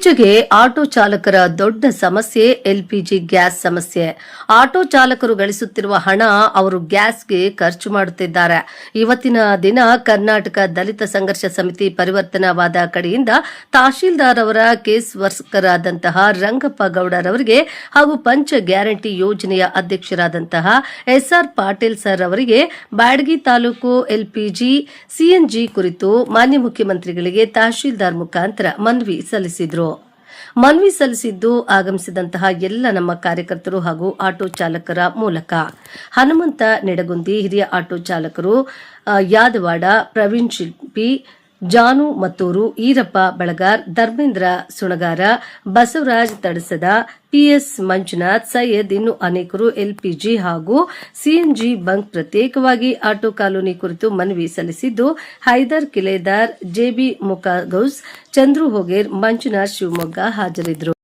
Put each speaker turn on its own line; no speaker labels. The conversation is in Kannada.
ಇತ್ತೀಚೆಗೆ ಆಟೋ ಚಾಲಕರ ದೊಡ್ಡ ಸಮಸ್ಯೆ ಎಲ್ಪಿಜಿ ಗ್ಯಾಸ್ ಸಮಸ್ಯೆ. ಆಟೋ ಚಾಲಕರು ಗಳಿಸುತ್ತಿರುವ ಹಣ ಅವರು ಗ್ಯಾಸ್ಗೆ ಖರ್ಚು ಮಾಡುತ್ತಿದ್ದಾರೆ. ಇವತ್ತಿನ ದಿನ ಕರ್ನಾಟಕ ದಲಿತ ಸಂಘರ್ಷ ಸಮಿತಿ ಪರಿವರ್ತನವಾದ ಕಡೆಯಿಂದ ತಹಶೀಲ್ದಾರ್ ಅವರ ಕೇಸ್ ವರ್ಕರಾದಂತಹ ರಂಗಪ್ಪ ಗೌಡರವರಿಗೆ ಹಾಗೂ ಪಂಚ ಗ್ಯಾರಂಟಿ ಯೋಜನೆಯ ಅಧ್ಯಕ್ಷರಾದಂತಹ ಎಸ್ಆರ್ ಪಾಟೀಲ್ ಸರ್ ಅವರಿಗೆ ಬ್ಯಾಡಗಿ ತಾಲೂಕು ಎಲ್ಪಿಜಿ ಸಿಎನ್ಜಿ ಕುರಿತು ಮಾನ್ಯ ಮುಖ್ಯಮಂತ್ರಿಗಳಿಗೆ ತಹಶೀಲ್ದಾರ್ ಮುಖಾಂತರ ಮನವಿ ಸಲ್ಲಿಸಿದ್ದು ಆಗಮಿಸಿದಂತಹ ಎಲ್ಲ ನಮ್ಮ ಕಾರ್ಯಕರ್ತರು ಹಾಗೂ ಆಟೋ ಚಾಲಕರ ಮೂಲಕ. ಹನುಮಂತ ನಿಡಗುಂದಿ, ಹಿರಿಯ ಆಟೋ ಚಾಲಕರು, ಯಾದವಾಡ ಪ್ರವೀಣ್ ಶಿಲ್ಪಿ, ಜಾನು ಮತ್ತೂರು, ಈರಪ್ಪ ಬಳಗಾರ್, ಧರ್ಮೇಂದ್ರ ಸುಣಗಾರ, ಬಸವರಾಜ್ ತಡಸದ, ಪಿಎಸ್ ಮಂಜುನಾಥ್, ಸೈಯದ್ ಇನ್ನೂ ಅನೇಕರು ಎಲ್ಪಿಜಿ ಹಾಗೂ ಸಿಎನ್ಜಿ ಬಂಕ್ ಪ್ರತ್ಯೇಕವಾಗಿ ಆಟೋ ಕಾಲೋನಿ ಕುರಿತು ಮನವಿ ಸಲ್ಲಿಸಿದ್ದು, ಹೈದರ್ ಕಿಲೇದಾರ್, ಜೆಬಿ ಮುಕಾಗೌಸ್, ಚಂದ್ರು ಹೋಗೇರ್, ಮಂಜುನಾಥ್ ಶಿವಮೊಗ್ಗ ಹಾಜರಿದ್ದರು.